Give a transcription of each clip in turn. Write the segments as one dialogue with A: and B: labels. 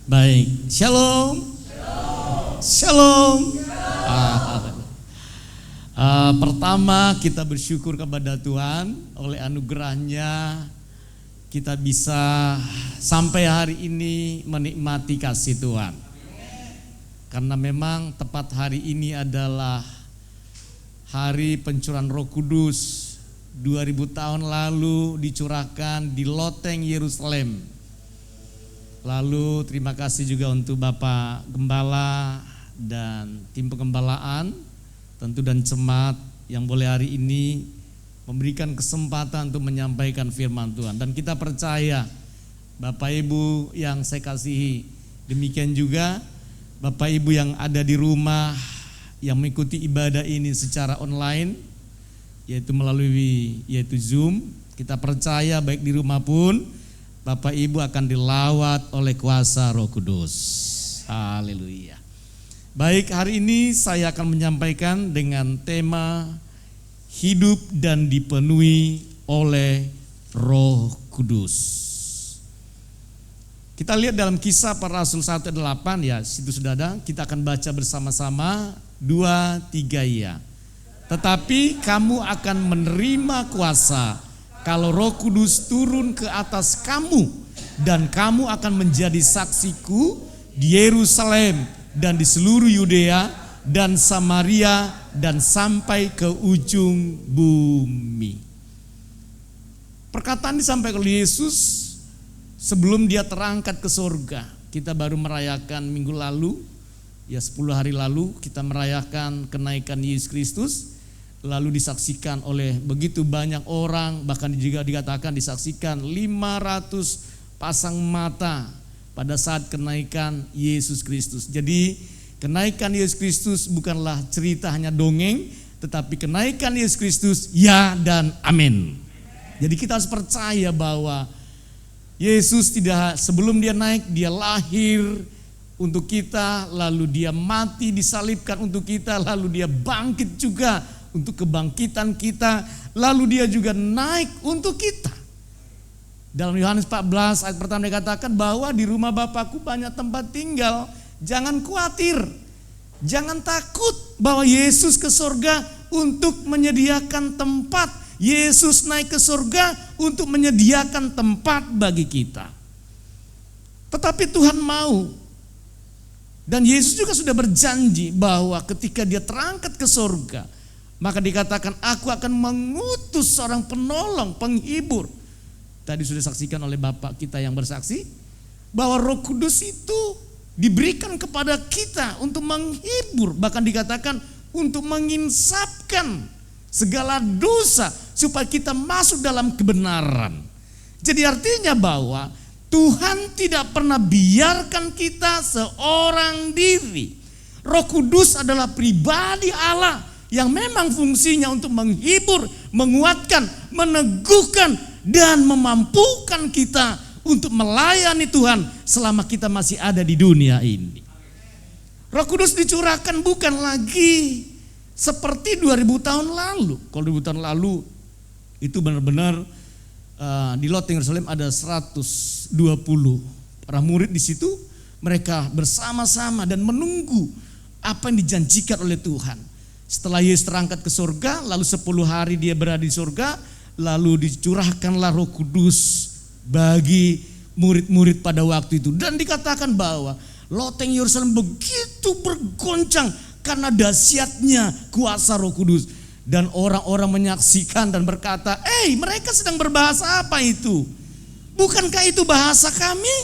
A: Baik, shalom. Shalom. Pertama kita bersyukur kepada Tuhan oleh anugerahnya kita bisa sampai hari ini menikmati kasih Tuhan. Karena memang tepat hari ini adalah hari pencurahan Roh Kudus 2000 tahun lalu dicurahkan di loteng Yerusalem. Lalu terima kasih juga untuk Bapak Gembala dan tim pengembalaan tentu dan jemaat yang boleh hari ini memberikan kesempatan untuk menyampaikan firman Tuhan. Dan kita percaya Bapak Ibu yang saya kasihi, demikian juga Bapak Ibu yang ada di rumah yang mengikuti ibadah ini secara online, yaitu melalui Zoom. Kita percaya baik di rumah pun Bapak Ibu akan dilawat oleh kuasa Roh Kudus. Haleluya. Baik, hari ini saya akan menyampaikan dengan tema hidup dan dipenuhi oleh Roh Kudus. Kita lihat dalam Kisah Para Rasul 1:8 ya, situ sudah ada. Kita akan baca bersama-sama 2-3 ya. Tetapi kamu akan menerima kuasa kalau Roh Kudus turun ke atas kamu, dan kamu akan menjadi saksiku di Yerusalem dan di seluruh Yudea dan Samaria dan sampai ke ujung bumi. Perkataan disampaikan oleh Yesus sebelum dia terangkat ke surga. Kita baru merayakan minggu lalu, ya 10 hari lalu kita merayakan kenaikan Yesus Kristus. Lalu disaksikan oleh begitu banyak orang, bahkan juga dikatakan disaksikan 500 pasang mata pada saat kenaikan Yesus Kristus. Jadi kenaikan Yesus Kristus bukanlah cerita hanya dongeng, tetapi kenaikan Yesus Kristus ya dan amin. Jadi kita harus percaya bahwa Yesus tidak, sebelum dia naik, dia lahir untuk kita, lalu dia mati disalibkan untuk kita, lalu dia bangkit juga untuk kebangkitan kita, lalu dia juga naik untuk kita. Dalam Yohanes 14 ayat pertama dikatakan bahwa di rumah Bapakku banyak tempat tinggal. Jangan khawatir, jangan takut bahwa Yesus ke surga untuk menyediakan tempat. Yesus naik ke surga untuk menyediakan tempat bagi kita. Tetapi Tuhan mau, dan Yesus juga sudah berjanji bahwa ketika dia terangkat ke surga, maka dikatakan aku akan mengutus seorang penolong, penghibur. Tadi sudah saksikan oleh Bapak kita yang bersaksi bahwa Roh Kudus itu diberikan kepada kita untuk menghibur, bahkan dikatakan untuk menginsapkan segala dosa supaya kita masuk dalam kebenaran. Jadi artinya bahwa Tuhan tidak pernah biarkan kita seorang diri. Roh Kudus adalah pribadi Allah yang memang fungsinya untuk menghibur, menguatkan, meneguhkan, dan memampukan kita untuk melayani Tuhan selama kita masih ada di dunia ini. Roh Kudus dicurahkan bukan lagi seperti 2000 tahun lalu. Kalau 2000 tahun lalu itu benar-benar di loteng Yerusalem ada 120 para murid di situ. Mereka bersama-sama dan menunggu apa yang dijanjikan oleh Tuhan. Setelah Yesus terangkat ke surga, lalu 10 hari dia berada di surga, lalu dicurahkanlah Roh Kudus bagi murid-murid pada waktu itu. Dan dikatakan bahwa loteng Yerusalem begitu bergoncang karena dahsyatnya kuasa Roh Kudus. Dan orang-orang menyaksikan dan berkata, mereka sedang berbahasa apa itu? Bukankah itu bahasa kami?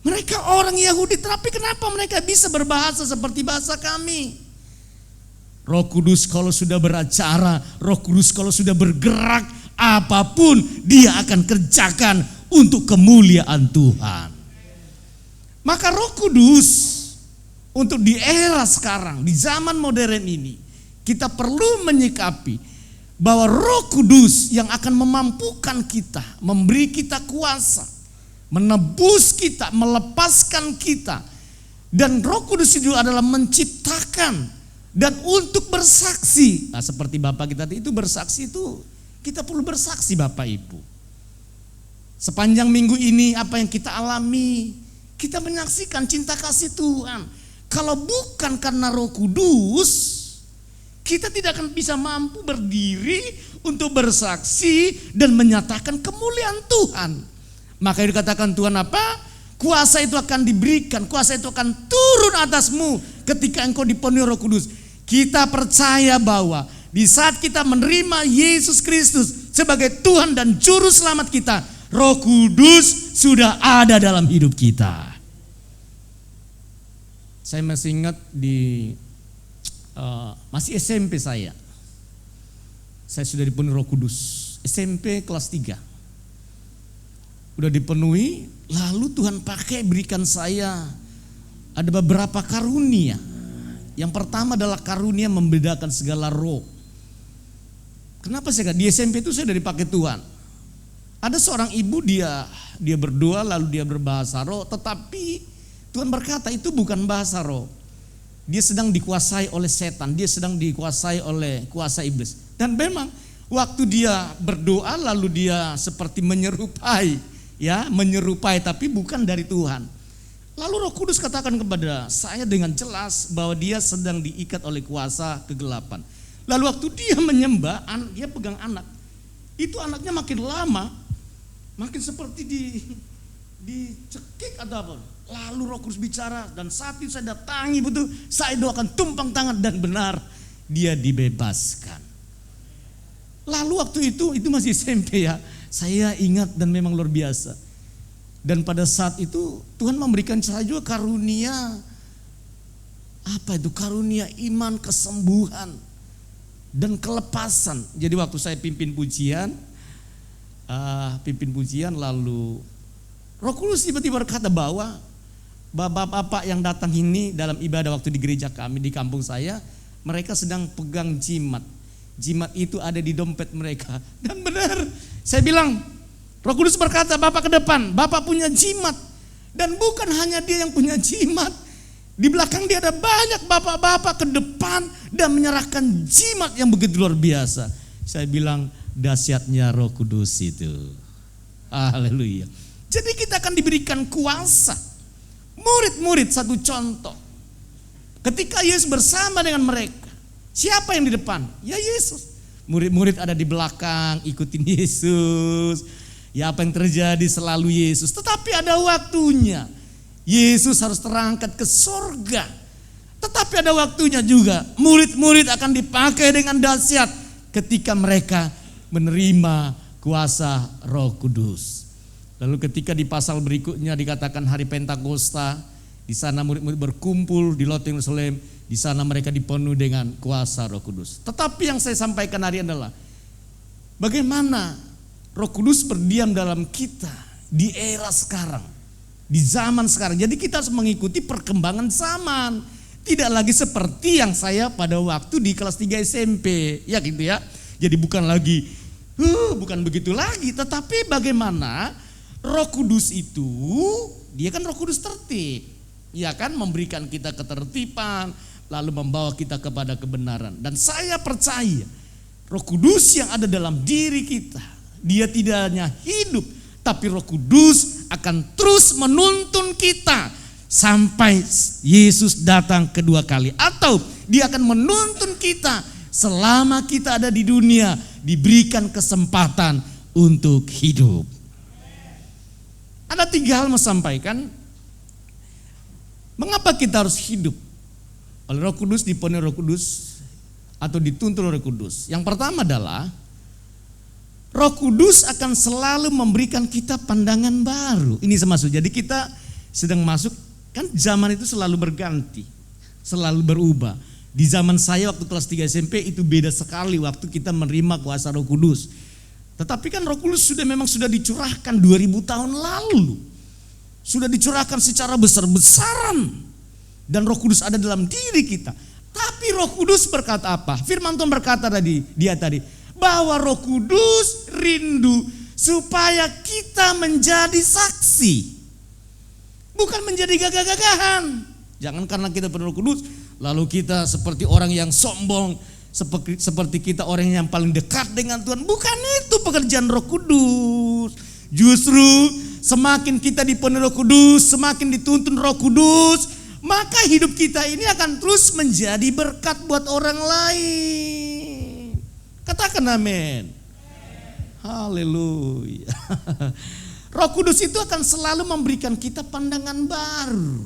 A: Mereka orang Yahudi, tapi kenapa mereka bisa berbahasa seperti bahasa kami? Roh Kudus kalau sudah beracara, Roh Kudus kalau sudah bergerak, apapun dia akan kerjakan untuk kemuliaan Tuhan. Maka Roh Kudus untuk di era sekarang, di zaman modern ini, kita perlu menyikapi bahwa Roh Kudus yang akan memampukan kita, memberi kita kuasa, menebus kita, melepaskan kita. Dan Roh Kudus itu adalah menciptakan dan untuk bersaksi. Nah, seperti Bapak kita itu bersaksi itu, kita perlu bersaksi Bapak Ibu. Sepanjang minggu ini apa yang kita alami, kita menyaksikan cinta kasih Tuhan. Kalau bukan karena Roh Kudus, kita tidak akan bisa mampu berdiri untuk bersaksi dan menyatakan kemuliaan Tuhan. Maka dikatakan Tuhan apa? Kuasa itu akan diberikan, kuasa itu akan turun atasmu ketika engkau dipenuhi Roh Kudus. Kita percaya bahwa di saat kita menerima Yesus Kristus sebagai Tuhan dan Juru Selamat kita, Roh Kudus sudah ada dalam hidup kita. Saya masih ingat masih SMP saya sudah dipenuhi Roh Kudus. SMP kelas 3 udah dipenuhi, lalu Tuhan pakai berikan saya ada beberapa karunia. Yang pertama adalah karunia membedakan segala roh. Kenapa saya di SMP itu saya udah dipakai Tuhan. Ada seorang ibu dia berdoa lalu dia berbahasa roh, tetapi Tuhan berkata itu bukan bahasa roh. Dia sedang dikuasai oleh setan, dia sedang dikuasai oleh kuasa iblis. Dan memang waktu dia berdoa lalu dia seperti menyerupai tapi bukan dari Tuhan. Lalu Roh Kudus katakan kepada saya dengan jelas bahwa dia sedang diikat oleh kuasa kegelapan. Lalu waktu dia menyembah, dia pegang anak. Itu anaknya makin lama, makin seperti dicekik atau apa. Lalu Roh Kudus bicara dan saat itu saya datangi betul, saya doakan tumpang tangan dan benar dia dibebaskan. Lalu waktu itu masih SMP ya. Saya ingat dan memang luar biasa. Dan pada saat itu Tuhan memberikan saya juga karunia. Apa itu? Karunia iman, kesembuhan dan kelepasan. Jadi waktu saya pimpin pujian lalu Roh Kudus tiba-tiba berkata bahwa bapak-bapak yang datang ini dalam ibadah waktu di gereja kami di kampung saya, mereka sedang pegang jimat. Jimat itu ada di dompet mereka. Dan benar, saya bilang, Roh Kudus berkata, Bapak ke depan, Bapak punya jimat. Dan bukan hanya dia yang punya jimat. Di belakang dia ada banyak bapak-bapak ke depan dan menyerahkan jimat yang begitu luar biasa. Saya bilang, dahsyatnya Roh Kudus itu. Haleluya. Jadi kita akan diberikan kuasa. Murid-murid satu contoh. Ketika Yesus bersama dengan mereka, siapa yang di depan? Ya Yesus. Murid-murid ada di belakang, ikutin Yesus. Ya apa yang terjadi selalu Yesus. Tetapi ada waktunya. Yesus harus terangkat ke surga. Tetapi ada waktunya juga. Murid-murid akan dipakai dengan dahsyat ketika mereka menerima kuasa Roh Kudus. Lalu ketika di pasal berikutnya dikatakan hari Pentakosta, di sana murid-murid berkumpul di loteng Yerusalem. Di sana mereka dipenuhi dengan kuasa Roh Kudus. Tetapi yang saya sampaikan hari ini adalah bagaimana Roh Kudus berdiam dalam kita di era sekarang, di zaman sekarang. Jadi kita harus mengikuti perkembangan zaman. Tidak lagi seperti yang saya pada waktu di kelas 3 SMP, ya gitu ya. Jadi bukan begitu lagi, tetapi bagaimana Roh Kudus itu, dia kan Roh Kudus tertib. Ya kan, memberikan kita ketertiban, lalu membawa kita kepada kebenaran. Dan saya percaya Roh Kudus yang ada dalam diri kita, dia tidak hanya hidup, tapi Roh Kudus akan terus menuntun kita sampai Yesus datang kedua kali. Atau dia akan menuntun kita selama kita ada di dunia, diberikan kesempatan untuk hidup. Ada 3 hal mau sampaikan. Mengapa kita harus hidup oleh Roh Kudus, dipenuhi Roh Kudus atau dituntun oleh Roh Kudus? Yang pertama adalah Roh Kudus akan selalu memberikan kita pandangan baru. Ini termasuk. Jadi kita sedang masuk, kan zaman itu selalu berganti, selalu berubah. Di zaman saya waktu kelas 3 SMP itu beda sekali waktu kita menerima kuasa Roh Kudus. Tetapi kan Roh Kudus memang sudah dicurahkan 2000 tahun lalu. Sudah dicurahkan secara besar-besaran. Dan Roh Kudus ada dalam diri kita. Tapi Roh Kudus berkata apa? Firman Tuhan berkata tadi, bahwa Roh Kudus rindu supaya kita menjadi saksi. Bukan menjadi gagah-gagahan. Jangan karena kita penuh Roh Kudus lalu kita seperti orang yang sombong, seperti kita orang yang paling dekat dengan Tuhan. Bukan itu pekerjaan Roh Kudus. Justru semakin kita dipenuhi Roh Kudus, semakin dituntun Roh Kudus, maka hidup kita ini akan terus menjadi berkat buat orang lain. Katakan amin. Haleluya. Roh Kudus itu akan selalu memberikan kita pandangan baru.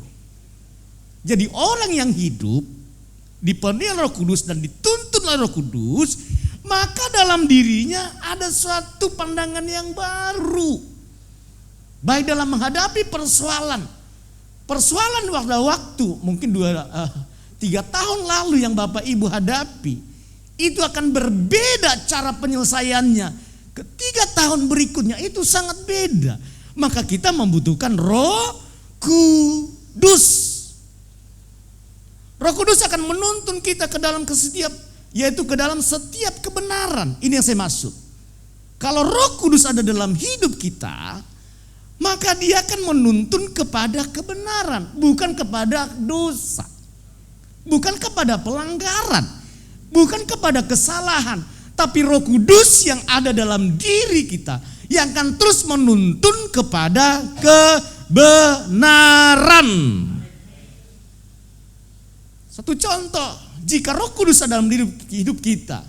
A: Jadi orang yang hidup dipenuhi Roh Kudus dan dituntun oleh Roh Kudus, maka dalam dirinya ada suatu pandangan yang baru. Baik dalam menghadapi persoalan waktu mungkin 3 tahun lalu yang Bapak Ibu hadapi, itu akan berbeda cara penyelesaiannya. Ketiga tahun berikutnya itu sangat beda. Maka kita membutuhkan Roh Kudus. Roh Kudus akan menuntun kita ke dalam yaitu ke dalam setiap kebenaran. Ini yang saya maksud. Kalau Roh Kudus ada dalam hidup kita, maka dia akan menuntun kepada kebenaran, bukan kepada dosa, bukan kepada pelanggaran, bukan kepada kesalahan. Tapi Roh Kudus yang ada dalam diri kita yang akan terus menuntun kepada kebenaran. Satu contoh, jika Roh Kudus ada dalam hidup kita,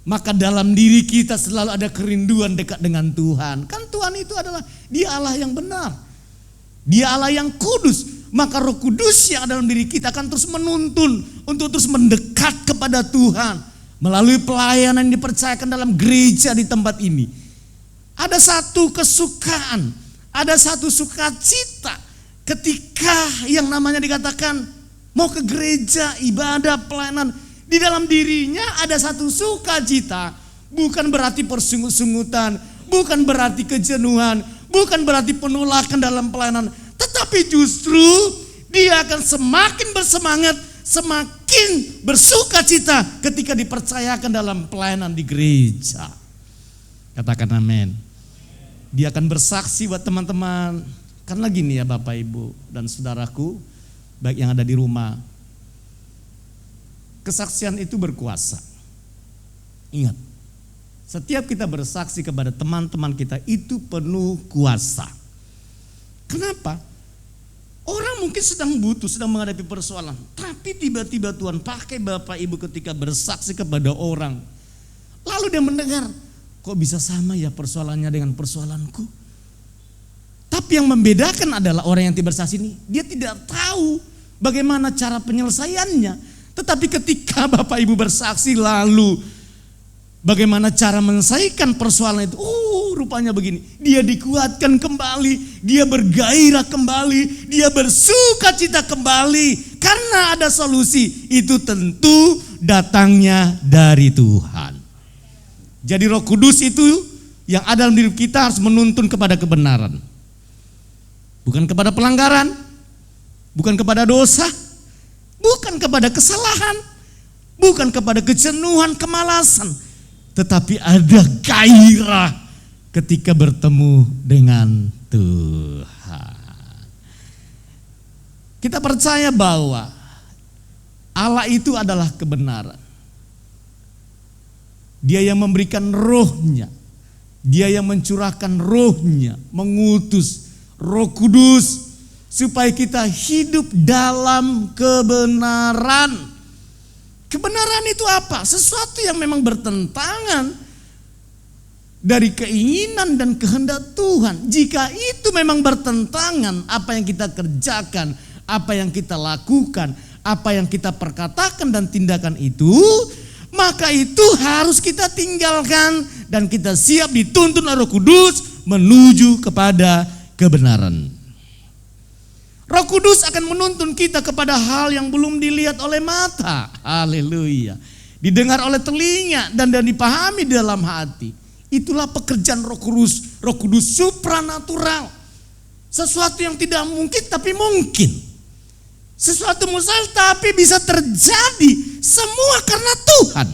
A: maka dalam diri kita selalu ada kerinduan dekat dengan Tuhan. Kan Tuhan itu adalah Dia Allah yang benar, Dia Allah yang kudus. Maka Roh Kudus yang ada dalam diri kita akan terus menuntun untuk terus mendekat kepada Tuhan melalui pelayanan yang dipercayakan dalam gereja di tempat ini. Ada satu kesukaan, ada satu sukacita ketika yang namanya dikatakan mau ke gereja, ibadah, pelayanan. Di dalam dirinya ada satu sukacita. Bukan berarti persungut-sungutan, bukan berarti kejenuhan, bukan berarti penolakan dalam pelayanan. Tetapi justru dia akan semakin bersemangat, semakin bersukacita ketika dipercayakan dalam pelayanan di gereja. Katakan amin. Dia akan bersaksi buat teman-teman. Karena gini ya Bapak Ibu dan saudaraku, baik yang ada di rumah, kesaksian itu berkuasa. Ingat, setiap kita bersaksi kepada teman-teman kita itu penuh kuasa. Kenapa? Orang mungkin sedang menghadapi persoalan, tapi tiba-tiba Tuhan pakai Bapak Ibu ketika bersaksi kepada orang. Lalu dia mendengar, kok bisa sama ya persoalannya dengan persoalanku? Tapi yang membedakan adalah orang yang bersaksi ini, dia tidak tahu bagaimana cara penyelesaiannya. Tetapi ketika Bapak Ibu bersaksi lalu bagaimana cara menyelesaikan persoalan itu, rupanya begini. Dia dikuatkan kembali, dia bergairah kembali, dia bersukacita kembali. Karena ada solusi, itu tentu datangnya dari Tuhan. Jadi Roh Kudus itu yang ada dalam diri kita harus menuntun kepada kebenaran. Bukan kepada pelanggaran, bukan kepada dosa, bukan kepada kesalahan, bukan kepada kejenuhan, kemalasan. Tetapi ada gairah ketika bertemu dengan Tuhan. Kita percaya bahwa Allah itu adalah kebenaran. Dia yang memberikan rohnya, Dia yang mencurahkan rohnya, mengutus Roh Kudus supaya kita hidup dalam kebenaran. Kebenaran itu apa? Sesuatu yang memang bertentangan dari keinginan dan kehendak Tuhan. Jika itu memang bertentangan, apa yang kita kerjakan, apa yang kita lakukan, apa yang kita perkatakan dan tindakan itu, maka itu harus kita tinggalkan dan kita siap dituntun oleh Roh Kudus menuju kepada kebenaran. Roh Kudus akan menuntun kita kepada hal yang belum dilihat oleh mata. Haleluya. Didengar oleh telinga dan dipahami di dalam hati. Itulah pekerjaan Roh Kudus. Roh Kudus supranatural. Sesuatu yang tidak mungkin tapi mungkin. Sesuatu mustahil tapi bisa terjadi. Semua karena Tuhan.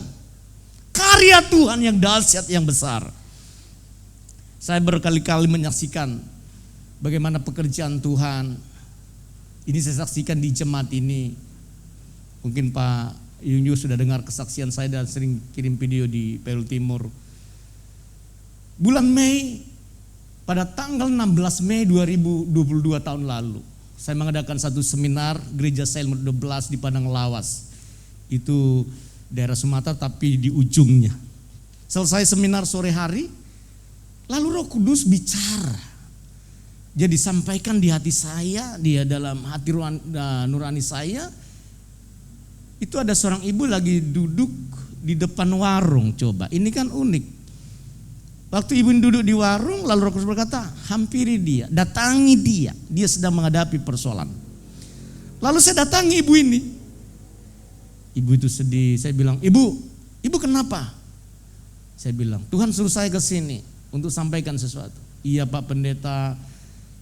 A: Karya Tuhan yang dahsyat, yang besar. Saya berkali-kali menyaksikan bagaimana pekerjaan Tuhan. Ini saya saksikan di jemaat ini. Mungkin Pak Yunyu sudah dengar kesaksian saya dan sering kirim video di PL Timur. Bulan Mei pada tanggal 16 Mei 2022 tahun lalu, saya mengadakan satu seminar Gereja Sel 12 di Padang Lawas. Itu daerah Sumatera tapi di ujungnya. Selesai seminar sore hari, lalu Roh Kudus bicara. Jadi sampaikan di hati saya, dia dalam hati nurani saya, itu ada seorang ibu lagi duduk di depan warung. Coba, ini kan unik. Waktu ibu duduk di warung, lalu Roh Kudus berkata, hampiri dia, datangi dia. Dia sedang menghadapi persoalan. Lalu saya datangi ibu ini. Ibu itu sedih. Saya bilang, ibu kenapa? Saya bilang, Tuhan suruh saya ke sini untuk sampaikan sesuatu. Iya Pak Pendeta,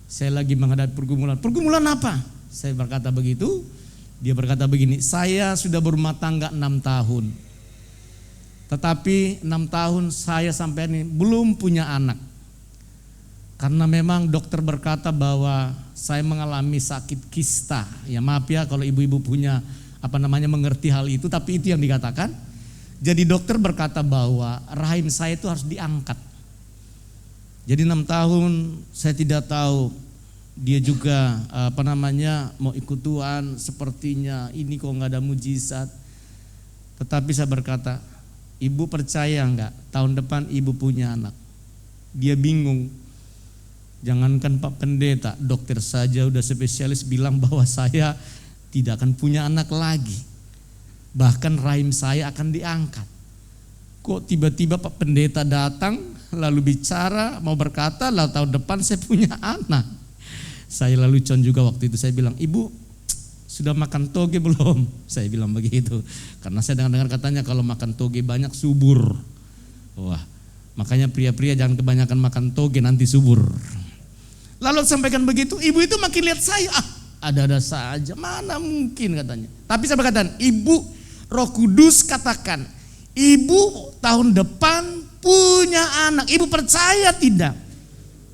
A: saya lagi menghadapi pergumulan. Pergumulan apa? Saya berkata begitu. Dia berkata begini, saya sudah berumah tangga 6 tahun. Tetapi 6 tahun saya sampai ini belum punya anak. Karena memang dokter berkata bahwa saya mengalami sakit kista. Ya maaf ya kalau ibu-ibu punya mengerti hal itu, tapi itu yang dikatakan. Jadi dokter berkata bahwa rahim saya itu harus diangkat. Jadi 6 tahun saya tidak tahu. Dia juga mau ikut Tuhan, sepertinya ini kok nggak ada mujizat. Tetapi saya berkata, ibu percaya enggak tahun depan ibu punya anak? Dia bingung. Jangankan Pak Pendeta, dokter saja udah spesialis bilang bahwa saya tidak akan punya anak lagi. Bahkan rahim saya akan diangkat. Kok tiba-tiba Pak Pendeta datang lalu bicara mau berkata lah tahun depan saya punya anak. Saya lalu juga waktu itu saya bilang, ibu sudah makan toge belum? Saya bilang begitu. Karena saya dengar katanya kalau makan toge banyak subur. Wah, makanya pria-pria jangan kebanyakan makan toge nanti subur. Lalu sampaikan begitu, ibu itu makin lihat saya, ada-ada saja, mana mungkin katanya. Tapi saya berkata, ibu, Roh Kudus katakan, ibu tahun depan punya anak. Ibu percaya tidak?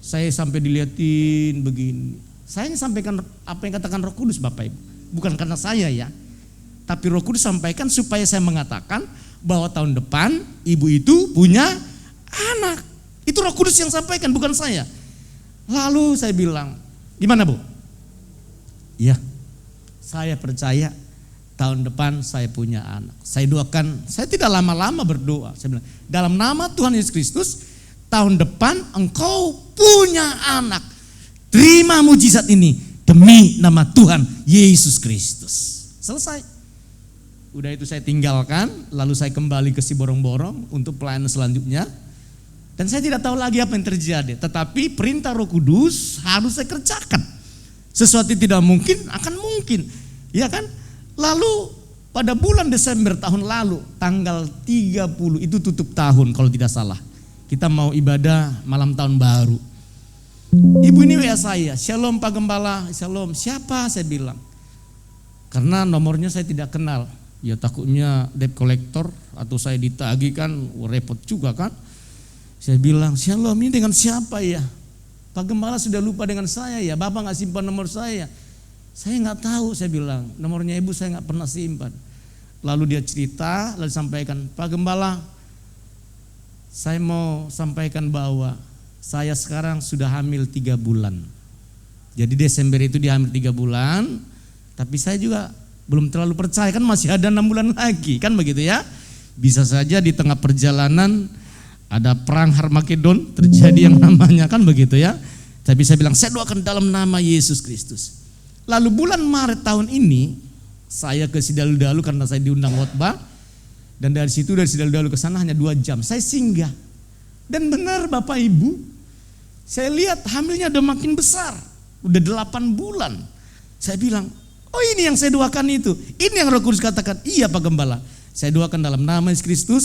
A: Saya sampai dilihatin begini. Saya sampaikan apa yang katakan Roh Kudus Bapak Ibu. Bukan karena saya ya, tapi Roh Kudus sampaikan supaya saya mengatakan bahwa tahun depan ibu itu punya anak. Itu Roh Kudus yang sampaikan, bukan saya. Lalu saya bilang, gimana Bu? Iya, saya percaya tahun depan saya punya anak. Saya doakan, saya tidak lama-lama berdoa. Saya bilang, dalam nama Tuhan Yesus Kristus, tahun depan engkau punya anak. Terima mujizat ini demi nama Tuhan Yesus Kristus. Selesai. Udah itu saya tinggalkan, lalu saya kembali ke Siborong-Borong untuk pelayanan selanjutnya. Dan saya tidak tahu lagi apa yang terjadi. Tetapi perintah Roh Kudus harus saya kerjakan. Sesuatu tidak mungkin akan mungkin. Ya kan? Lalu pada bulan Desember tahun lalu, tanggal 30 itu tutup tahun kalau tidak salah. Kita mau ibadah malam tahun baru. Ibu ini WA saya, shalom Pak Gembala, shalom, siapa? Saya bilang, karena nomornya saya tidak kenal. Ya takutnya debt collector atau saya ditagih kan, repot juga kan. Saya bilang, shalom, ini dengan siapa ya? Pak Gembala sudah lupa dengan saya ya, Bapak gak simpan nomor saya. Saya gak tahu, saya bilang, nomornya ibu saya gak pernah simpan. Lalu dia cerita, lalu sampaikan, Pak Gembala, saya mau sampaikan bahwa saya sekarang sudah hamil 3 bulan. Jadi Desember itu dia hamil 3 bulan, tapi saya juga belum terlalu percaya, kan masih ada 6 bulan lagi, kan begitu ya. Bisa saja di tengah perjalanan ada perang Harmagedon terjadi yang namanya, kan begitu ya. Tapi saya bilang, saya doakan dalam nama Yesus Kristus. Lalu bulan Maret tahun ini, saya ke Sidalu-dalu karena saya diundang khotbah. Dan dari Sidalu-dalu ke sana hanya 2 jam, saya singgah. Dan benar Bapak Ibu, saya lihat hamilnya udah makin besar, udah 8 bulan. Saya bilang, oh ini yang saya doakan itu, ini yang Roh Kudus katakan, iya Pak Gembala. Saya doakan dalam nama Yesus Kristus,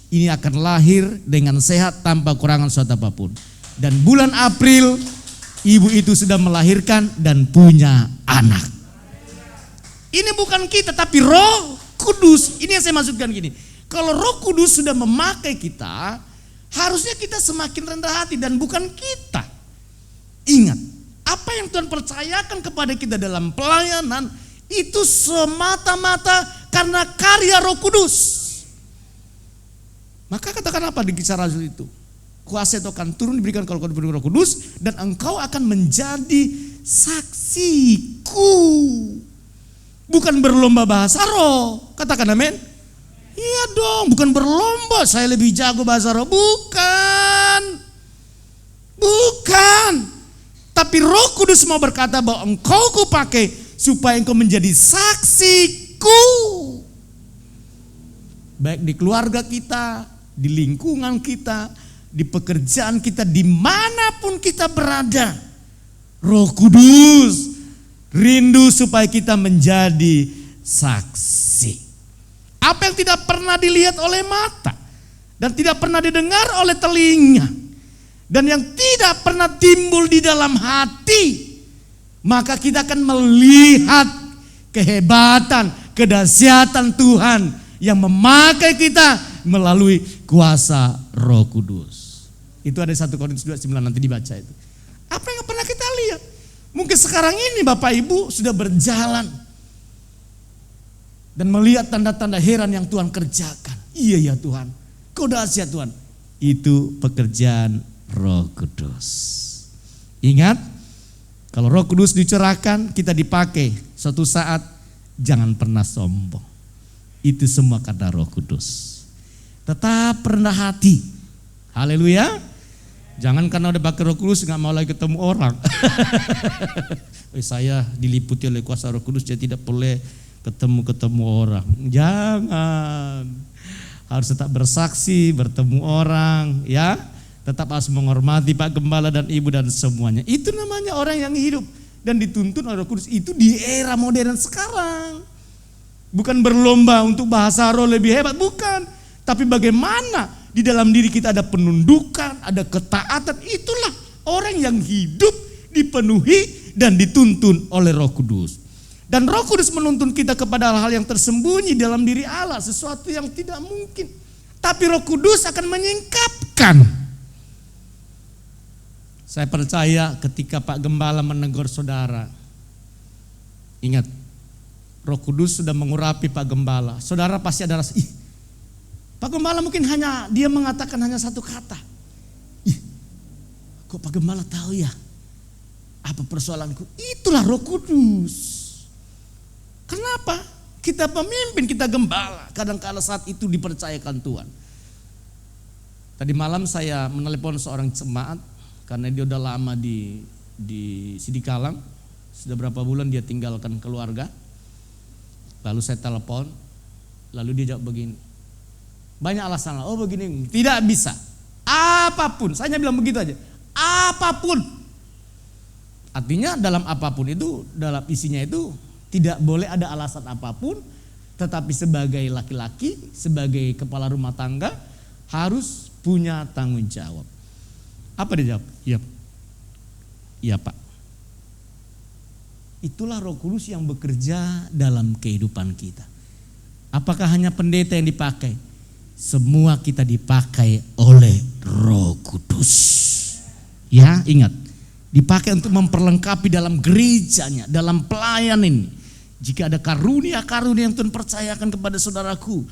A: ini akan lahir dengan sehat tanpa kurangan suatu apapun. Dan bulan April, ibu itu sudah melahirkan dan punya anak. Ini bukan kita, tapi Roh Kudus. Ini yang saya maksudkan gini, kalau Roh Kudus sudah memakai kita, harusnya kita semakin rendah hati dan bukan kita. Ingat, apa yang Tuhan percayakan kepada kita dalam pelayanan itu semata-mata karena karya Roh Kudus. Maka katakan apa di Kisah Rasul itu? kuasa itu akan turun diberikan kalau kau diberi Roh Kudus, dan engkau akan menjadi saksiku. Bukan berlomba bahasa roh. Katakan amin. Iya dong, bukan berlomba saya lebih jago bahasa roh, bukan. Tapi Roh Kudus mau berkata bahwa engkau kupakai supaya engkau menjadi saksiku. Baik di keluarga kita, di lingkungan kita, di pekerjaan kita, dimanapun kita berada. Roh Kudus rindu supaya kita menjadi saksi. Apa yang tidak pernah dilihat oleh mata dan tidak pernah didengar oleh telinga dan yang tidak pernah timbul di dalam hati, maka kita akan melihat kehebatan, kedahsyatan Tuhan yang memakai kita melalui kuasa Roh Kudus. Itu ada 1 Korintus 2:9, nanti dibaca itu. Apa yang pernah kita lihat? Mungkin sekarang ini Bapak Ibu sudah berjalan dan melihat tanda-tanda heran yang Tuhan kerjakan. Iya ya Tuhan, Kau dahsyat Tuhan. Itu pekerjaan Roh Kudus. Ingat, kalau Roh Kudus dicerahkan, kita dipakai suatu saat, jangan pernah sombong. Itu semua karena Roh Kudus. Tetap rendah hati. Haleluya. Jangan karena udah pakai Roh Kudus gak mau lagi ketemu orang. Saya diliputi oleh kuasa Roh Kudus, jadi tidak boleh ketemu orang. Jangan. Harus tetap bersaksi, bertemu orang, ya. Tetap harus menghormati Pak Gembala dan Ibu dan semuanya. Itu namanya orang yang hidup dan dituntun oleh Roh Kudus. Itu di era modern sekarang. Bukan berlomba untuk bahasa roh lebih hebat, bukan. Tapi bagaimana di dalam diri kita ada penundukan, ada ketaatan. Itulah orang yang hidup dipenuhi dan dituntun oleh Roh Kudus. Dan Roh Kudus menuntun kita kepada hal-hal yang tersembunyi dalam diri Allah, sesuatu yang tidak mungkin. Tapi Roh Kudus akan menyingkapkan. Saya percaya ketika Pak Gembala menegur saudara, ingat, Roh Kudus sudah mengurapi Pak Gembala. Saudara pasti ada rasa, Pak Gembala mungkin dia mengatakan hanya satu kata. Kok Pak Gembala tahu ya apa persoalanku? Itulah Roh Kudus. Kenapa? Kita pemimpin, kita gembala, kadang-kala saat itu dipercayakan Tuhan. Tadi malam saya menelepon seorang jemaat, karena dia udah lama di Sidikalang, sudah berapa bulan dia tinggalkan keluarga. Lalu saya telepon, lalu dia jawab begini, banyak alasan, begini, tidak bisa, apapun, saya hanya bilang begitu aja, apapun. Artinya dalam apapun itu, dalam isinya itu tidak boleh ada alasan apapun, tetapi sebagai laki-laki, sebagai kepala rumah tangga harus punya tanggung jawab. Apa dia jawab? Iya Pak. Itulah Roh Kudus yang bekerja dalam kehidupan kita. Apakah hanya pendeta yang dipakai? Semua kita dipakai oleh Roh Kudus. Ya, ingat. Dipakai untuk memperlengkapi dalam gerejanya, dalam pelayanan ini. Jika ada karunia-karunia yang Tuhan percayakan kepada saudaraku,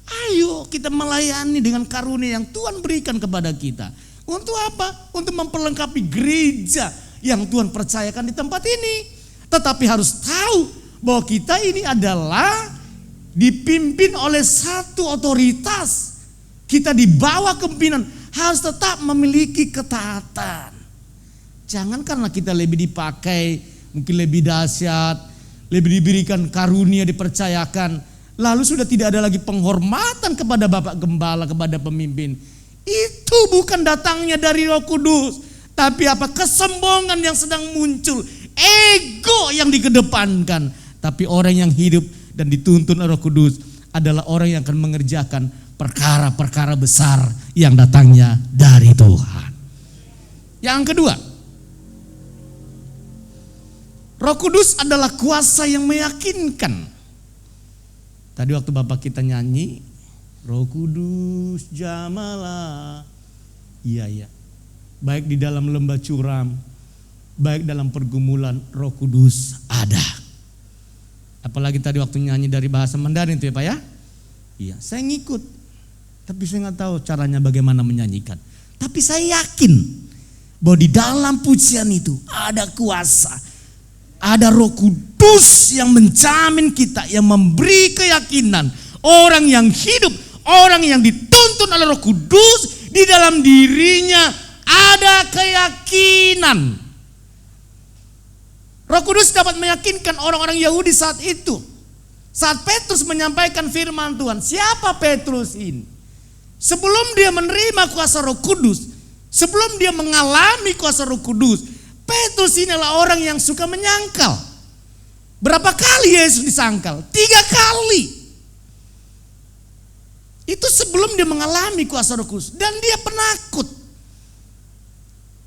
A: ayo kita melayani dengan karunia yang Tuhan berikan kepada kita. Untuk apa? Untuk memperlengkapi gereja yang Tuhan percayakan di tempat ini. Tetapi harus tahu bahwa kita ini adalah dipimpin oleh satu otoritas. Kita di bawah kepimpinan harus tetap memiliki ketaatan. Jangan karena kita lebih dipakai, mungkin lebih dahsyat, lebih diberikan karunia, dipercayakan, lalu sudah tidak ada lagi penghormatan kepada Bapak Gembala, kepada pemimpin. Itu bukan datangnya dari Roh Kudus, tapi apa? Kesombongan yang sedang muncul, ego yang dikedepankan. Tapi orang yang hidup dan dituntun oleh Roh Kudus adalah orang yang akan mengerjakan perkara-perkara besar yang datangnya dari Tuhan. Yang kedua, Roh Kudus adalah kuasa yang meyakinkan. Tadi waktu Bapak kita nyanyi, Roh Kudus jamalah. Iya. Baik di dalam lembah curam, baik dalam pergumulan, Roh Kudus ada. Apalagi tadi waktu nyanyi dari bahasa Mandarin itu ya Pak ya. Iya, saya ngikut. Tapi saya nggak tahu caranya bagaimana menyanyikan. Tapi saya yakin bahwa di dalam pujian itu ada kuasa, ada Roh Kudus yang menjamin kita, yang memberi keyakinan. Orang yang hidup, orang yang dituntun oleh Roh Kudus, di dalam dirinya ada keyakinan. Roh Kudus dapat meyakinkan orang-orang Yahudi saat itu. Saat Petrus menyampaikan firman Tuhan, siapa Petrus ini? Sebelum dia menerima kuasa Roh Kudus, sebelum dia mengalami kuasa Roh Kudus, Petrus ini adalah orang yang suka menyangkal. Berapa kali Yesus disangkal? 3 kali. Itu sebelum dia mengalami kuasa Roh Kudus. Dan dia penakut.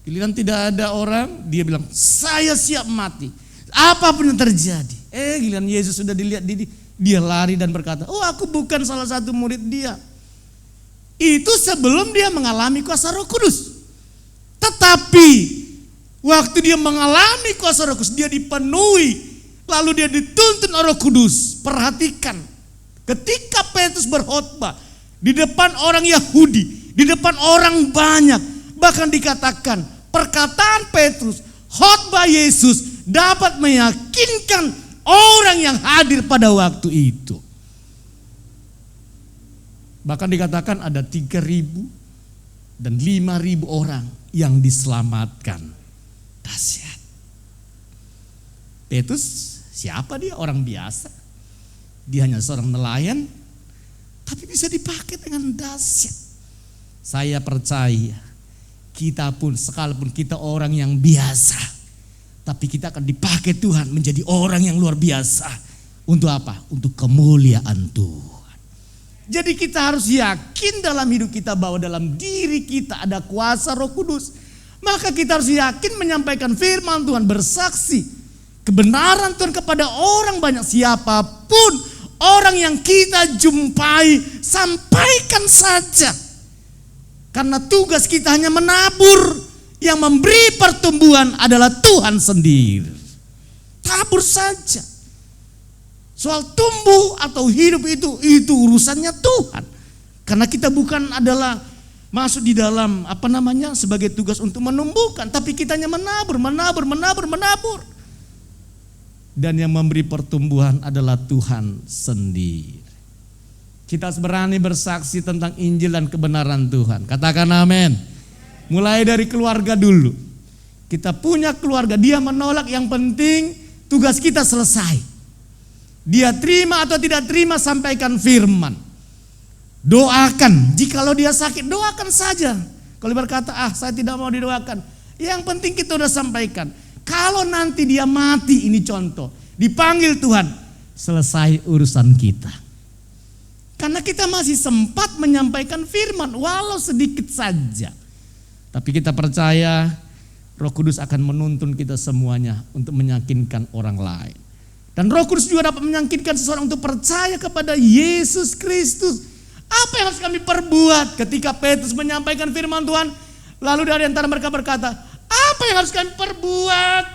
A: Giliran tidak ada orang, dia bilang, saya siap mati. Apapun yang terjadi. Giliran Yesus sudah dilihat, dia lari dan berkata, oh aku bukan salah satu murid dia. Itu sebelum dia mengalami kuasa Roh Kudus. Tetapi waktu dia mengalami kuasa Roh Kudus, dia dipenuhi, lalu dia dituntun oleh Roh Kudus. Perhatikan, ketika Petrus berkhotbah di depan orang Yahudi, di depan orang banyak, bahkan dikatakan perkataan Petrus, khotbah Yesus dapat meyakinkan orang yang hadir pada waktu itu. Bahkan dikatakan ada 3.000 dan 5.000 orang yang diselamatkan. Dahsyat. Petrus siapa dia? Orang biasa. Dia hanya seorang nelayan, tapi bisa dipakai dengan dahsyat. Saya percaya kita pun, sekalipun kita orang yang biasa, tapi kita akan dipakai Tuhan menjadi orang yang luar biasa. Untuk apa? Untuk kemuliaan Tuhan. Jadi kita harus yakin dalam hidup kita bahwa dalam diri kita ada kuasa Roh Kudus. Maka kita harus yakin menyampaikan firman Tuhan, bersaksi kebenaran Tuhan kepada orang banyak. Siapapun orang yang kita jumpai, sampaikan saja. Karena tugas kita hanya menabur. Yang memberi pertumbuhan adalah Tuhan sendiri. Tabur saja. Soal tumbuh atau hidup itu urusannya Tuhan. Karena kita bukan adalah masuk di dalam sebagai tugas untuk menumbuhkan, tapi kita hanya menabur. Dan yang memberi pertumbuhan adalah Tuhan sendiri. Kita harus berani bersaksi tentang Injil dan kebenaran Tuhan. Katakan amin. Mulai dari keluarga dulu. Kita punya keluarga, dia menolak, yang penting tugas kita selesai. Dia terima atau tidak terima, sampaikan firman. Doakan, jikalau dia sakit doakan saja. Kalau berkata, saya tidak mau didoakan, yang penting kita udah sampaikan. Kalau nanti dia mati, ini contoh, dipanggil Tuhan, selesai urusan kita. Karena kita masih sempat menyampaikan firman, walau sedikit saja. Tapi kita percaya Roh Kudus akan menuntun kita semuanya untuk meyakinkan orang lain. Dan Roh Kudus juga dapat meyakinkan seseorang untuk percaya kepada Yesus Kristus. Apa yang harus kami perbuat? Ketika Petrus menyampaikan firman Tuhan, lalu dari antara mereka berkata, apa yang harus kami perbuat?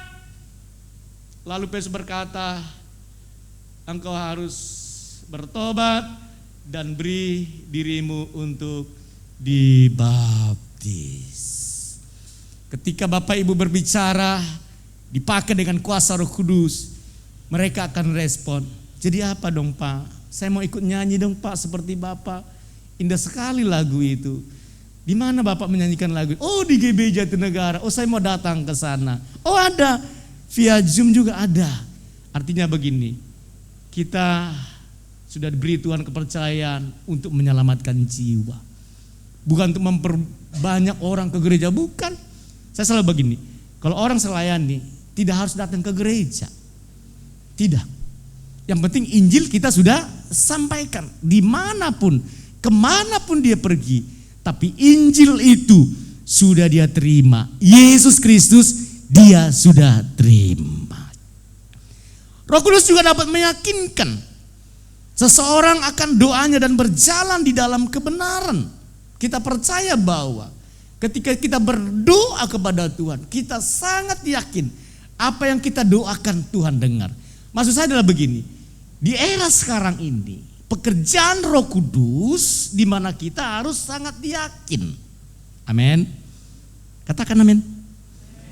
A: Lalu Petrus berkata, engkau harus bertobat dan beri dirimu untuk dibaptis. Ketika Bapak Ibu berbicara, dipakai dengan kuasa Roh Kudus, mereka akan respon. Jadi apa dong Pak? Saya mau ikut nyanyi dong Pak seperti Bapak. Indah sekali lagu itu. Di mana Bapak menyanyikan lagu? Oh di GBI Jatinegara. Oh saya mau datang ke sana. Oh ada. Via Zoom juga ada. Artinya begini. Kita sudah diberi Tuhan kepercayaan untuk menyelamatkan jiwa. Bukan untuk memperbanyak orang ke gereja. Bukan. Saya selalu begini. Kalau orang selayani tidak harus datang ke gereja. Tidak. Yang penting Injil kita sudah sampaikan dimanapun, kemanapun dia pergi. Tapi Injil itu sudah dia terima. Yesus Kristus dia sudah terima. Roh Kudus juga dapat meyakinkan seseorang akan doanya dan berjalan di dalam kebenaran. Kita percaya bahwa ketika kita berdoa kepada Tuhan, kita sangat yakin apa yang kita doakan Tuhan dengar. Maksud saya adalah begini, di era sekarang ini, pekerjaan Roh Kudus di mana kita harus sangat yakin. Amin. Katakan amin.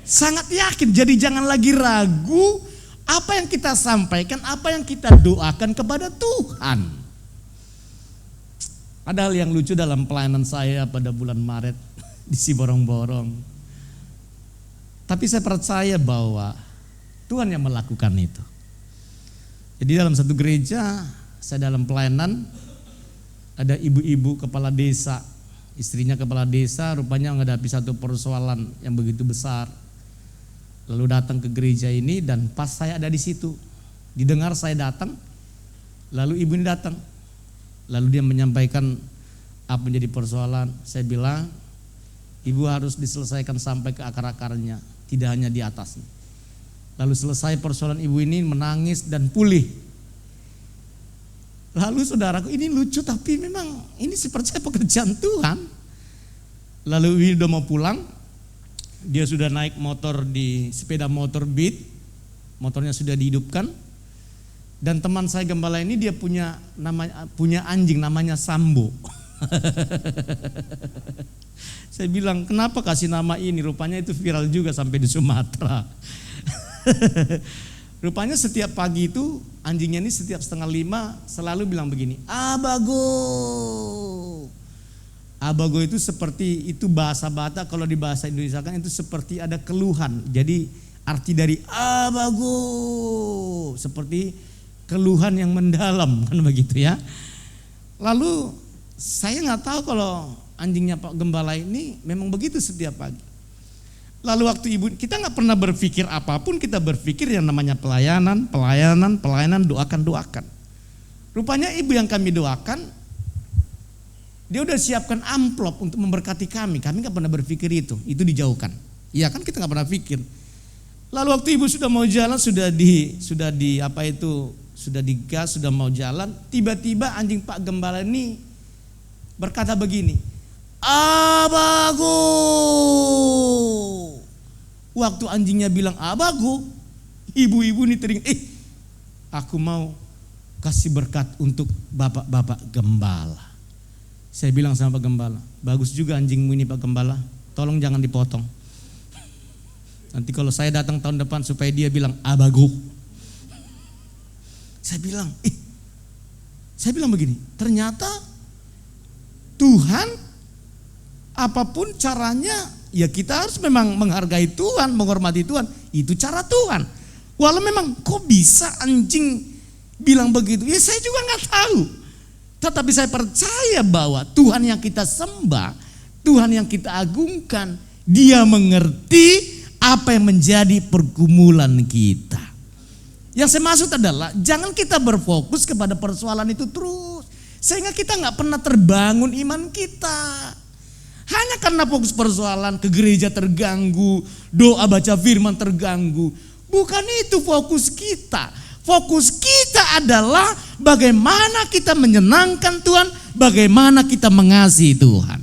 A: Sangat yakin. Jadi jangan lagi ragu apa yang kita sampaikan, apa yang kita doakan kepada Tuhan. Ada hal yang lucu dalam pelayanan saya pada bulan Maret di Siborong-Borong. Tapi saya percaya bahwa Tuhan yang melakukan itu. Jadi dalam satu gereja, saya dalam pelayanan, ada ibu-ibu kepala desa, istrinya kepala desa, rupanya menghadapi satu persoalan yang begitu besar. Lalu datang ke gereja ini dan pas saya ada di situ, didengar saya datang, lalu ibu ini datang, lalu dia menyampaikan apa menjadi persoalan. Saya bilang, ibu harus diselesaikan sampai ke akar-akarnya, tidak hanya di atasnya. Lalu selesai persoalan ibu ini menangis dan pulih. Lalu saudaraku, ini lucu tapi memang ini seperti pekerjaan Tuhan. Lalu ini udah mau pulang, dia sudah naik motor di sepeda motor Beat, motornya sudah dihidupkan. Dan teman saya gembala ini dia punya anjing namanya Sambo. Saya bilang, kenapa kasih nama ini? Rupanya itu viral juga sampai di Sumatera. Rupanya setiap pagi itu anjingnya ini setiap 4:30 selalu bilang begini, Abago. Abago itu seperti, itu bahasa Batak, kalau di bahasa Indonesia kan itu seperti ada keluhan. Jadi arti dari Abago seperti keluhan yang mendalam, kan begitu ya. Lalu saya nggak tahu kalau anjingnya Pak Gembala ini memang begitu setiap pagi. Lalu waktu ibu, kita nggak pernah berpikir apapun, kita berpikir yang namanya pelayanan, doakan. Rupanya ibu yang kami doakan, dia udah siapkan amplop untuk memberkati kami nggak pernah berpikir itu dijauhkan. Iya kan, kita nggak pernah pikir. Lalu waktu ibu sudah mau jalan, sudah digas, sudah mau jalan, tiba-tiba anjing Pak Gembala ini berkata begini, Abago. Waktu anjingnya bilang Abago, ibu-ibu ini teringat, aku mau kasih berkat untuk bapak-bapak gembala. Saya bilang sama Pak Gembala, bagus juga anjingmu ini Pak Gembala, tolong jangan dipotong. Nanti kalau saya datang tahun depan supaya dia bilang Abago. Saya bilang begini, ternyata Tuhan apapun caranya, ya kita harus memang menghargai Tuhan, menghormati Tuhan. Itu cara Tuhan. Walau memang kok bisa anjing bilang begitu, ya saya juga nggak tahu. Tetapi saya percaya bahwa Tuhan yang kita sembah, Tuhan yang kita agungkan, Dia mengerti apa yang menjadi pergumulan kita. Yang saya maksud adalah jangan kita berfokus kepada persoalan itu terus, sehingga kita nggak pernah terbangun iman kita. Hanya karena fokus persoalan, ke gereja terganggu, doa baca firman terganggu. Bukan itu fokus kita. Fokus kita adalah bagaimana kita menyenangkan Tuhan, bagaimana kita mengasihi Tuhan.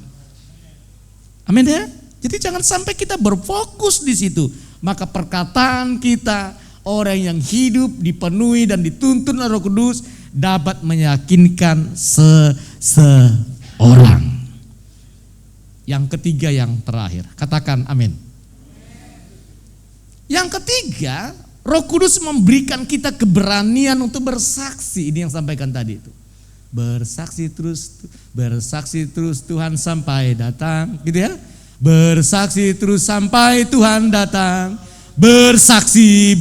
A: Amin ya. Jadi jangan sampai kita berfokus di situ. Maka perkataan kita, orang yang hidup dipenuhi dan dituntun oleh Roh Kudus, dapat meyakinkan seseorang. Yang ketiga, yang terakhir, katakan amin. Yang ketiga, Roh Kudus memberikan kita keberanian untuk bersaksi. Ini yang sampaikan tadi itu. Bersaksi terus Tuhan sampai datang, gitu ya. Bersaksi terus sampai Tuhan datang. Bersaksi,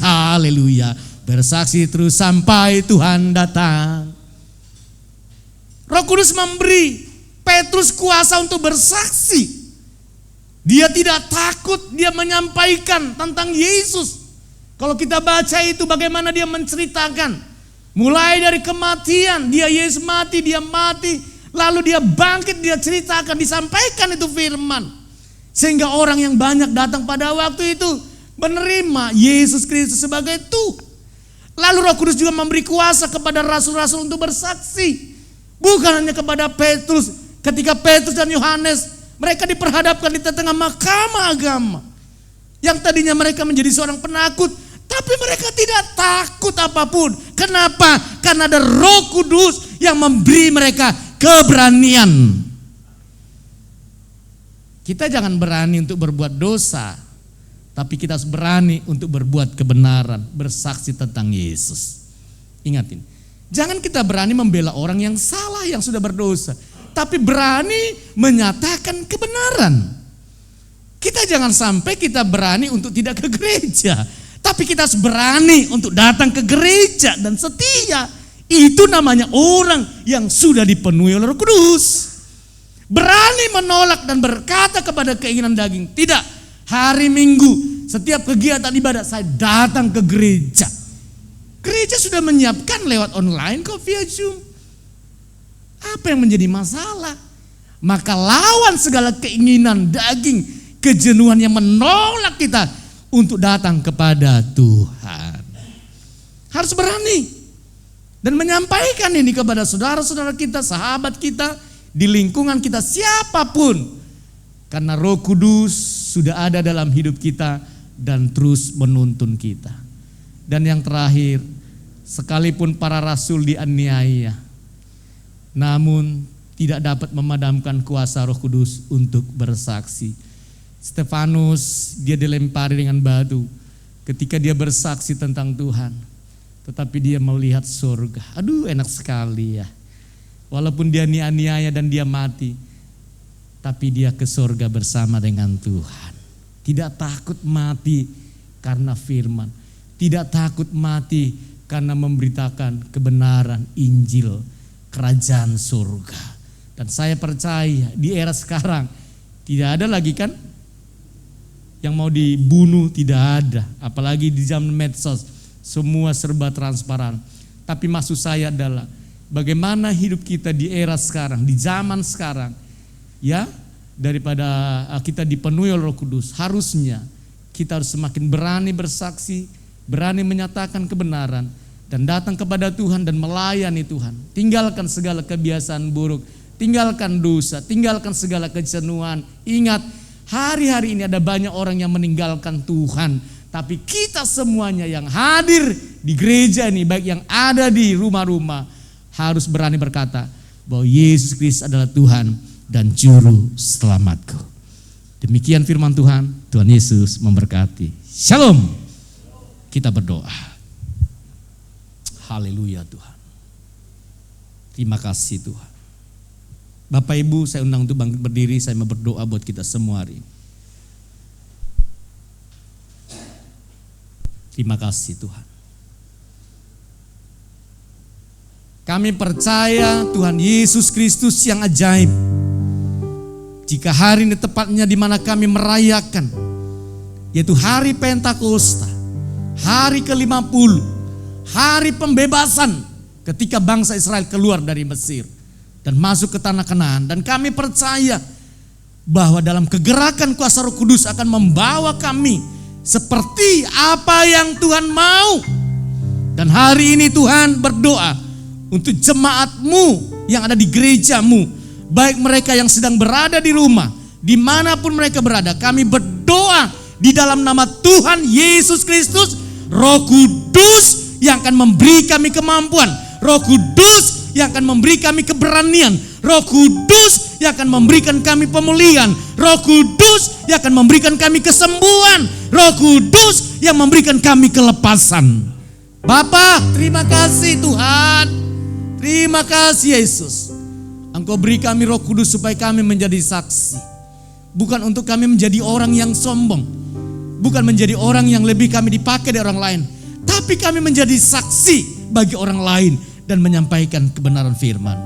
A: haleluya. Bersaksi terus sampai Tuhan datang. Roh Kudus memberi Petrus kuasa untuk bersaksi. Dia tidak takut, dia menyampaikan tentang Yesus. Kalau kita baca itu bagaimana dia menceritakan. Mulai dari kematian, Yesus mati, dia mati. Lalu dia bangkit, dia ceritakan, disampaikan itu firman. Sehingga orang yang banyak datang pada waktu itu menerima Yesus Kristus sebagai Tuhan. Lalu Roh Kudus juga memberi kuasa kepada rasul-rasul untuk bersaksi. Bukan hanya kepada Petrus. Ketika Petrus dan Yohanes, mereka diperhadapkan di tengah mahkamah agama. Yang tadinya mereka menjadi seorang penakut, tapi mereka tidak takut apapun. Kenapa? Karena ada Roh Kudus yang memberi mereka keberanian. Kita jangan berani untuk berbuat dosa, tapi kita harus berani untuk berbuat kebenaran, bersaksi tentang Yesus. Ingatin, jangan kita berani membela orang yang salah, yang sudah berdosa, tapi berani menyatakan kebenaran. Kita jangan sampai kita berani untuk tidak ke gereja, tapi kita harus berani untuk datang ke gereja dan setia. Itu namanya orang yang sudah dipenuhi oleh Roh Kudus. Berani menolak dan berkata kepada keinginan daging, tidak, hari Minggu setiap kegiatan ibadah saya datang ke gereja. Gereja sudah menyiapkan lewat online kok, via Zoom. Apa yang menjadi masalah? Maka lawan segala keinginan daging, kejenuhan yang menolak kita untuk datang kepada Tuhan. Harus berani dan menyampaikan ini kepada saudara-saudara kita, sahabat kita, di lingkungan kita, siapapun. Karena Roh Kudus sudah ada dalam hidup kita dan terus menuntun kita. Dan yang terakhir, sekalipun para rasul dianiaya, namun tidak dapat memadamkan kuasa Roh Kudus untuk bersaksi. Stefanus, dia dilempari dengan batu ketika dia bersaksi tentang Tuhan, tetapi dia melihat surga. Aduh, enak sekali ya. Walaupun dia aniaya dan dia mati, tapi dia ke surga bersama dengan Tuhan. Tidak takut mati karena firman, tidak takut mati karena memberitakan kebenaran Injil kerajaan surga. Dan saya percaya di era sekarang tidak ada lagi kan yang mau dibunuh, tidak ada. Apalagi di zaman medsos, semua serba transparan. Tapi maksud saya adalah bagaimana hidup kita di era sekarang, di zaman sekarang, ya, daripada kita dipenuhi oleh Roh Kudus, harusnya kita harus semakin berani bersaksi, berani menyatakan kebenaran, dan datang kepada Tuhan dan melayani Tuhan. Tinggalkan segala kebiasaan buruk, tinggalkan dosa, tinggalkan segala kejenuhan. Ingat, hari-hari ini ada banyak orang yang meninggalkan Tuhan, tapi kita semuanya yang hadir di gereja ini, baik yang ada di rumah-rumah, harus berani berkata bahwa Yesus Kristus adalah Tuhan dan Juru Selamatku. Demikian firman Tuhan. Tuhan Yesus memberkati. Shalom. Kita berdoa. Haleluya Tuhan. Terima kasih Tuhan. Bapak Ibu, saya undang untuk bangkit berdiri. Saya mau berdoa buat kita semua hari ini. Terima kasih Tuhan. Kami percaya Tuhan Yesus Kristus yang ajaib. Jika hari ini tepatnya di mana kami merayakan, yaitu hari Pentakosta, hari ke-50, hari pembebasan ketika bangsa Israel keluar dari Mesir dan masuk ke tanah Kanaan. Dan kami percaya bahwa dalam kegerakan kuasa Roh Kudus akan membawa kami seperti apa yang Tuhan mau. Dan hari ini Tuhan berdoa untuk jemaat-Mu yang ada di gereja-Mu, baik mereka yang sedang berada di rumah, dimanapun mereka berada, kami berdoa di dalam nama Tuhan Yesus Kristus, Roh Kudus yang akan memberi kami kemampuan, Roh Kudus yang akan memberi kami keberanian, Roh Kudus yang akan memberikan kami pemulihan, Roh Kudus yang akan memberikan kami kesembuhan, Roh Kudus yang memberikan kami kelepasan. Bapa, terima kasih Tuhan. Terima kasih Yesus. Engkau beri kami Roh Kudus supaya kami menjadi saksi. Bukan untuk kami menjadi orang yang sombong, bukan menjadi orang yang lebih kami dipakai dari orang lain, tapi kami menjadi saksi bagi orang lain dan menyampaikan kebenaran firman.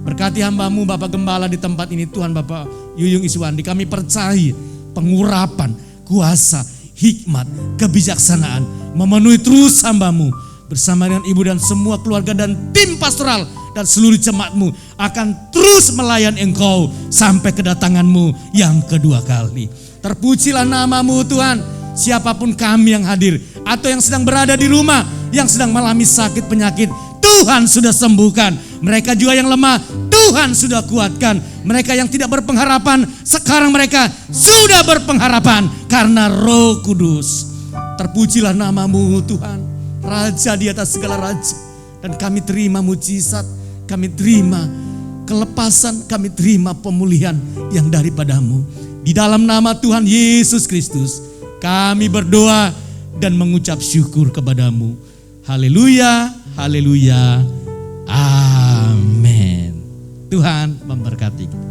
A: Berkati hamba-Mu Bapak Gembala di tempat ini Tuhan, Bapak Yuyung Iswandi. Kami percaya pengurapan, kuasa, hikmat, kebijaksanaan memenuhi terus hamba-Mu bersama dengan ibu dan semua keluarga dan tim pastoral dan seluruh jemaat-Mu akan terus melayani Engkau sampai kedatangan-Mu yang kedua kali. Terpujilah nama-Mu Tuhan. Siapapun kami yang hadir atau yang sedang berada di rumah, yang sedang mengalami sakit penyakit, Tuhan sudah sembuhkan. Mereka juga yang lemah, Tuhan sudah kuatkan. Mereka yang tidak berpengharapan, sekarang mereka sudah berpengharapan karena Roh Kudus. Terpujilah nama-Mu Tuhan, Raja di atas segala raja. Dan kami terima mujizat, kami terima kelepasan, kami terima pemulihan yang daripada-Mu. Di dalam nama Tuhan Yesus Kristus, kami berdoa dan mengucap syukur kepadamu. Haleluya, haleluya, amin. Tuhan memberkati kita.